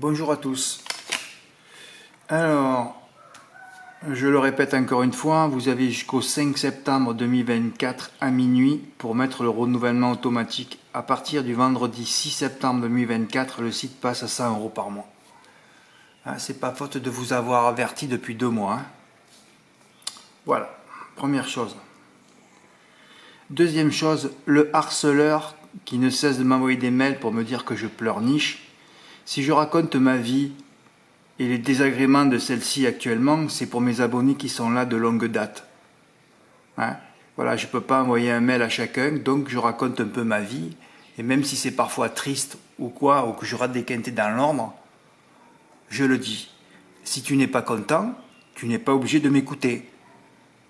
Bonjour à tous. Alors, je le répète encore une fois, vous avez jusqu'au 5 septembre 2024 à minuit pour mettre le renouvellement automatique. À partir du vendredi 6 septembre 2024, le site passe à 100 € par mois. C'est pas faute de vous avoir averti depuis 2 mois. Voilà, première chose. Deuxième chose, le harceleur qui ne cesse de m'envoyer des mails pour me dire que je pleurniche. Si je raconte ma vie et les désagréments de celle-ci actuellement, c'est pour mes abonnés qui sont là de longue date. Voilà, je ne peux pas envoyer un mail à chacun, donc je raconte un peu ma vie. Et même si c'est parfois triste ou quoi, ou que je rate des quintés dans l'ordre, je le dis. Si tu n'es pas content, tu n'es pas obligé de m'écouter.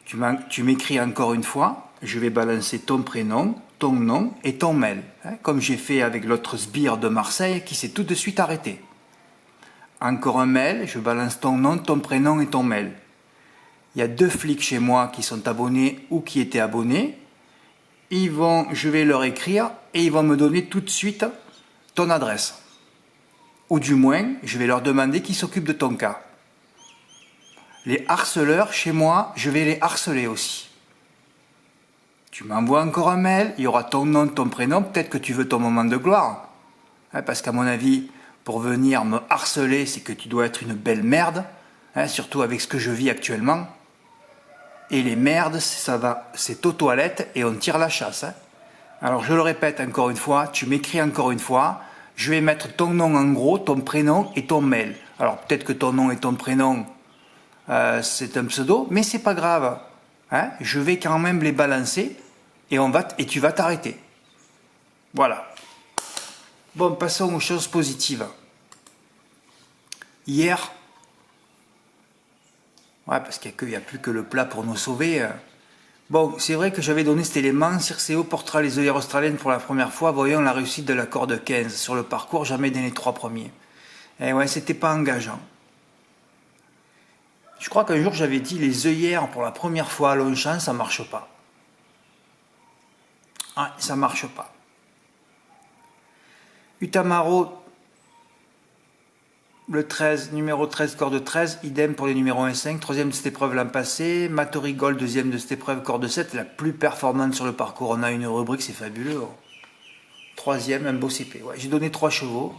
Tu m'écris encore une fois, je vais balancer ton prénom, ton nom et ton mail. Comme j'ai fait avec l'autre sbire de Marseille qui s'est tout de suite arrêté. Encore un mail, je balance ton nom, ton prénom et ton mail. Il y a 2 flics chez moi qui sont abonnés ou qui étaient abonnés. Je vais leur écrire et ils vont me donner tout de suite ton adresse. Ou du moins, je vais leur demander qui s'occupe de ton cas. Les harceleurs, chez moi, je vais les harceler aussi. Tu m'envoies encore un mail, il y aura ton nom, ton prénom, peut-être que tu veux ton moment de gloire. Parce qu'à mon avis, pour venir me harceler, c'est que tu dois être une belle merde, surtout avec ce que je vis actuellement. Et les merdes, c'est aux toilettes et on tire la chasse. Alors je le répète encore une fois, tu m'écris encore une fois, je vais mettre ton nom en gros, ton prénom et ton mail. Alors peut-être que ton nom et ton prénom, c'est un pseudo, mais c'est pas grave. Je vais quand même les balancer et tu vas t'arrêter. Voilà. Bon, passons aux choses positives. Hier, parce qu'il n'y a plus que le plat pour nous sauver. Bon, c'est vrai que j'avais donné cet élément. Circeo portera les œillères australiennes pour la première fois. Voyons la réussite de la corde 15. Sur le parcours, jamais dans les 3 premiers. Et ouais, c'était pas engageant. Je crois qu'un jour j'avais dit les œillères pour la première fois à Longchamp, ça marche pas. Ça marche pas. Utamaro, le 13, numéro 13, corde 13, idem pour les numéros 1 et 5, troisième de cette épreuve l'an passé, Mattori Gold, deuxième de cette épreuve, corde 7, la plus performante sur le parcours, on a une rubrique, c'est fabuleux. Troisième, un beau CP, j'ai donné 3 chevaux,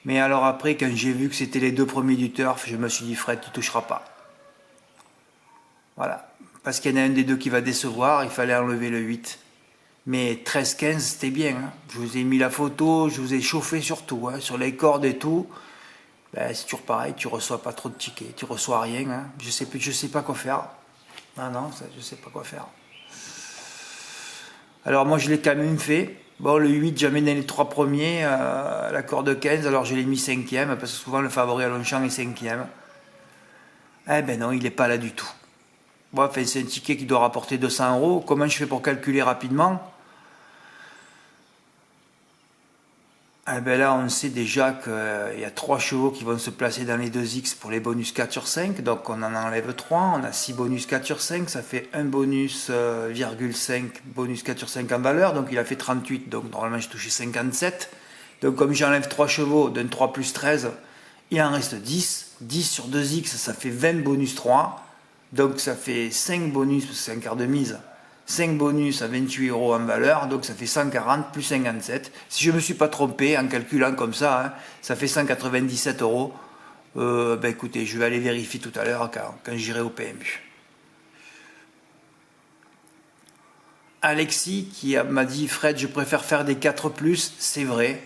mais alors après, quand j'ai vu que c'était les 2 premiers du turf, je me suis dit, Fred, tu toucheras pas. Voilà, parce qu'il y en a un des 2 qui va décevoir, il fallait enlever le 8. Mais 13-15, c'était bien, je vous ai mis la photo, je vous ai chauffé surtout, sur les cordes et tout. C'est toujours pareil, tu reçois pas trop de tickets, tu reçois rien, je sais pas quoi faire. Je sais pas quoi faire. Alors moi je l'ai quand même fait. Bon, le 8, jamais dans les 3 premiers, la corde 15, alors je l'ai mis 5e, parce que souvent le favori à Longchamp est 5e. Eh ben non, il n'est pas là du tout. Bon, c'est un ticket qui doit rapporter 200 €. Comment je fais pour calculer rapidement ? Eh ben là, on sait déjà qu'il y a 3 chevaux qui vont se placer dans les 2X pour les bonus 4 sur 5. Donc on en enlève 3. On a 6 bonus 4 sur 5. Ça fait 1 bonus, 5 bonus 4 sur 5 en valeur. Donc il a fait 38. Donc normalement, je touchais 57. Donc comme j'enlève 3 chevaux d'un 3 plus 13, il en reste 10. 10 sur 2X, ça fait 20 bonus 3. Donc ça fait 5 bonus, parce que c'est un quart de mise. 5 bonus à 28 € en valeur, donc ça fait 140 plus 57. Si je ne me suis pas trompé en calculant comme ça, ça fait 197 €. Écoutez, je vais aller vérifier tout à l'heure quand j'irai au PMU. Alexis qui m'a dit, Fred, je préfère faire des 4+, c'est vrai.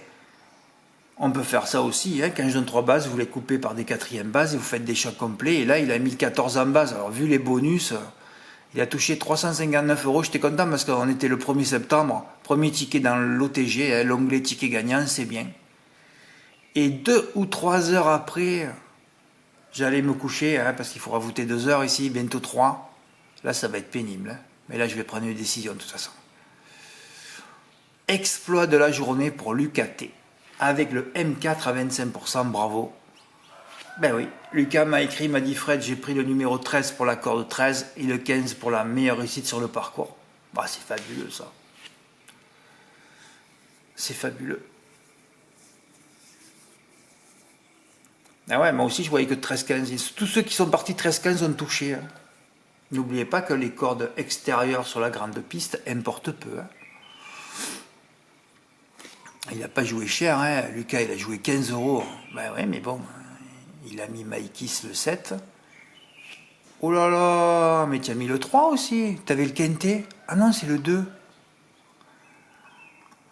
On peut faire ça aussi, quand je donne 3 bases, vous les coupez par des 4e bases et vous faites des chocs complets. Et là, il a mis 14 en base. Alors vu les bonus... Il a touché 359 €, j'étais content parce qu'on était le 1er septembre, premier ticket dans l'OTG, l'onglet ticket gagnant, c'est bien. Et 2 ou 3 heures après, j'allais me coucher, parce qu'il faut rajouter 2 heures ici, bientôt 3. Là, ça va être pénible. Mais là, je vais prendre une décision de toute façon. Exploit de la journée pour l'UKT. Avec le M4 à 25%, bravo. Ben oui, Lucas m'a écrit, m'a dit Fred, j'ai pris le numéro 13 pour la corde 13 et le 15 pour la meilleure réussite sur le parcours. C'est fabuleux ça. C'est fabuleux. Ah ouais, moi aussi je voyais que 13-15. Tous ceux qui sont partis 13-15 ont touché. Hein. N'oubliez pas que les cordes extérieures sur la grande piste importent peu. Hein. Il n'a pas joué cher, hein. Lucas il a joué 15 euros. Ben ouais, mais bon, il a mis Maïkis le 7. Oh là là, mais tu as mis le 3 aussi. T'avais le quintet. Ah non, c'est le 2.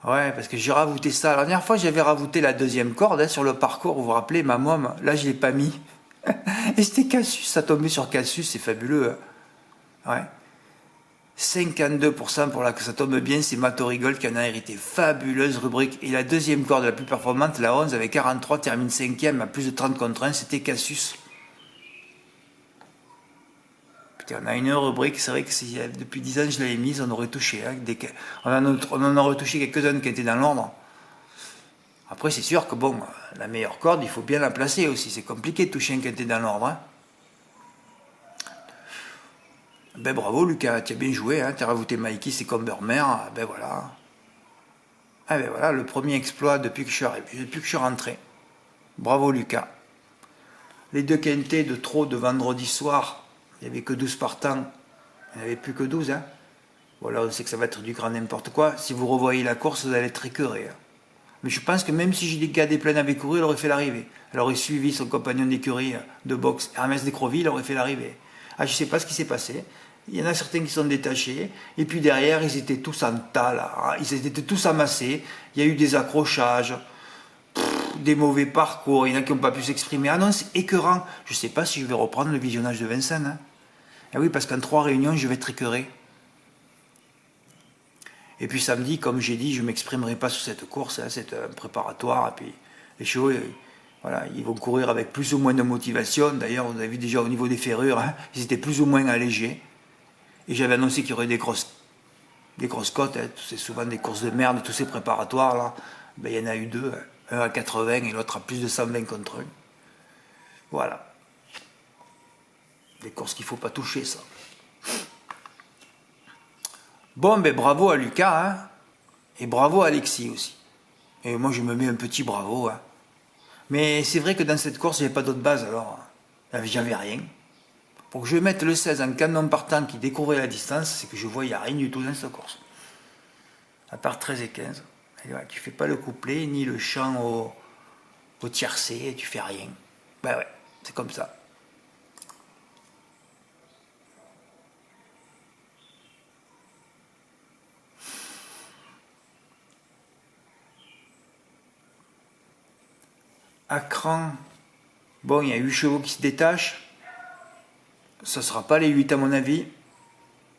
Ouais, parce que j'ai ravouté ça. La dernière fois, j'avais ravouté la deuxième corde hein, sur le parcours. Vous vous rappelez, ma môme, là, je ne l'ai pas mis. Et c'était Cassius, ça tombait sur Cassius, c'est fabuleux. Hein. Ouais. 52% pour la que ça tombe bien, c'est Matorigol qui en a hérité. Fabuleuse rubrique. Et la deuxième corde la plus performante, la 11, avec 43, termine 5e à plus de 30 contre 1, c'était Cassius. Putain, on a une rubrique, c'est vrai que si, depuis 10 ans je l'avais mise, on aurait touché. Hein, on en aurait touché quelques-uns qui étaient dans l'ordre. Après, c'est sûr que bon, la meilleure corde, il faut bien la placer aussi. C'est compliqué de toucher un quintet dans l'ordre. Hein. Ben bravo Lucas, tu as bien joué, hein, tu as ravouté Mikey, c'est comme Burmer, ben voilà. Ah ben voilà, le premier exploit depuis que je suis arrivé, depuis que je suis rentré. Bravo Lucas. Les deux quintets de trop de vendredi soir, il n'y avait que 12 partants, il n'y en avait plus que 12. Hein. Voilà, on sait que ça va être du grand n'importe quoi. Si vous revoyez la course, vous allez être écœuré. Hein. Mais je pense que même si j'ai des gars des plaines avait couru, il aurait fait l'arrivée. Elle aurait suivi son compagnon d'écurie de boxe, Hermès Descrovilles, il aurait fait l'arrivée. Ah, je ne sais pas ce qui s'est passé. Il y en a certains qui sont détachés, et puis derrière, ils étaient tous en tas, là. Ils étaient tous amassés. Il y a eu des accrochages, des mauvais parcours, il y en a qui n'ont pas pu s'exprimer. Ah non, c'est écœurant. Je ne sais pas si je vais reprendre le visionnage de Vincennes. Hein. Ah oui, parce qu'en 3 réunions, je vais être écœuré. Et puis samedi, comme j'ai dit, je ne m'exprimerai pas sur cette course, hein, c'est un préparatoire. Et puis les chevaux, voilà, ils vont courir avec plus ou moins de motivation. D'ailleurs, vous avez vu déjà au niveau des ferrures, hein, ils étaient plus ou moins allégés. Et j'avais annoncé qu'il y aurait des grosses côtes, hein, c'est souvent des courses de merde, tous ces préparatoires là. Ben, il y en a eu deux, hein, un à 80 et l'autre à plus de 120 contre 1. Voilà. Des courses qu'il ne faut pas toucher, ça. Bon, ben bravo à Lucas, hein, et bravo à Alexis aussi. Et moi, je me mets un petit bravo. Hein. Mais c'est vrai que dans cette course, il n'y avait pas d'autre base, alors j'avais rien. Pour que je mette le 16 en canon partant qui découvrait la distance, c'est que je voyais rien du tout dans cette course. À part 13 et 15. Et ouais, tu fais pas le couplet, ni le chant au tiercé, tu fais rien. Ben ouais, c'est comme ça. À Cran, bon, il y a 8 chevaux qui se détachent. Ça ne sera pas les 8 à mon avis.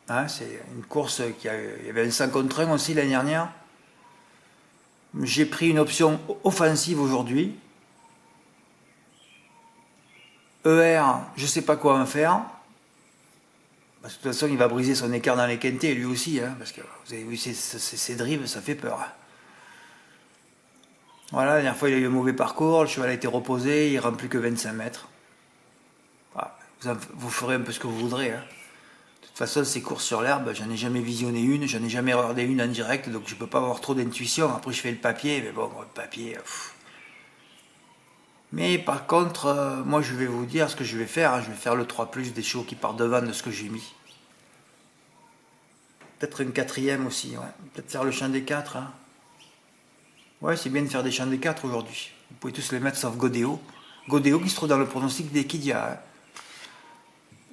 Hein, c'est une course il y avait un 100 contre 1 aussi l'année dernière. J'ai pris une option offensive aujourd'hui. ER, je ne sais pas quoi en faire. Parce que de toute façon, il va briser son écart dans les quintés, lui aussi. Hein, parce que vous avez vu ses drives, ça fait peur. Hein. Voilà, la dernière fois, il a eu un mauvais parcours. Le cheval a été reposé. Il ne rend plus que 25 mètres. Voilà, vous ferez un peu ce que vous voudrez. Hein. De toute façon, ces courses sur l'herbe, j'en ai jamais visionné une, j'en ai jamais regardé une en direct, donc je ne peux pas avoir trop d'intuition. Après, je fais le papier, mais bon, le papier. Mais par contre, moi, je vais vous dire ce que je vais faire. Hein. Je vais faire le 3+, des chevaux qui partent devant de ce que j'ai mis. Peut-être une 4e aussi, ouais. Peut-être faire le champ des 4. Hein. Ouais, c'est bien de faire des champs des 4 aujourd'hui. Vous pouvez tous les mettre sauf Godéo. Godéo qui se trouve dans le pronostic d'Equidia. Hein.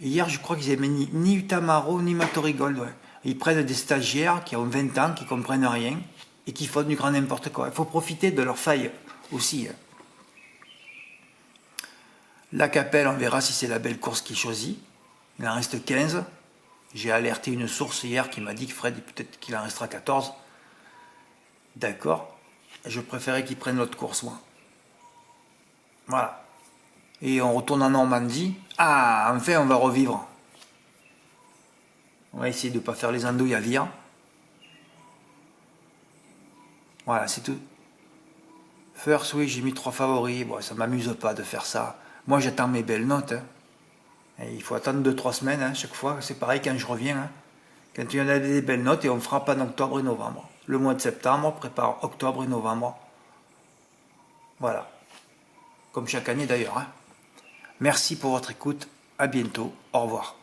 Hier, je crois qu'ils n'avaient ni Utamaro ni Matorigold. Ouais. Ils prennent des stagiaires qui ont 20 ans, qui ne comprennent rien et qui font du grand n'importe quoi. Il faut profiter de leurs failles aussi. Hein. La Capelle, on verra si c'est la belle course qu'il choisit. Il en reste 15. J'ai alerté une source hier qui m'a dit que Fred, peut-être qu'il en restera 14. D'accord. Je préférais qu'il prenne l'autre course, moi. Voilà. Et on retourne en Normandie. Ah, enfin, on va revivre. On va essayer de ne pas faire les andouilles à Vire. Voilà, c'est tout. First, oui, j'ai mis 3 favoris. Bon, ça ne m'amuse pas de faire ça. Moi, j'attends mes belles notes. Hein. Et il faut attendre 2-3 semaines, hein, chaque fois. C'est pareil quand je reviens. Hein. Quand tu en as des belles notes, et on frappe en octobre et novembre. Le mois de septembre, on prépare octobre et novembre. Voilà. comme chaque année d'ailleurs, hein. Merci pour votre écoute, à bientôt, au revoir.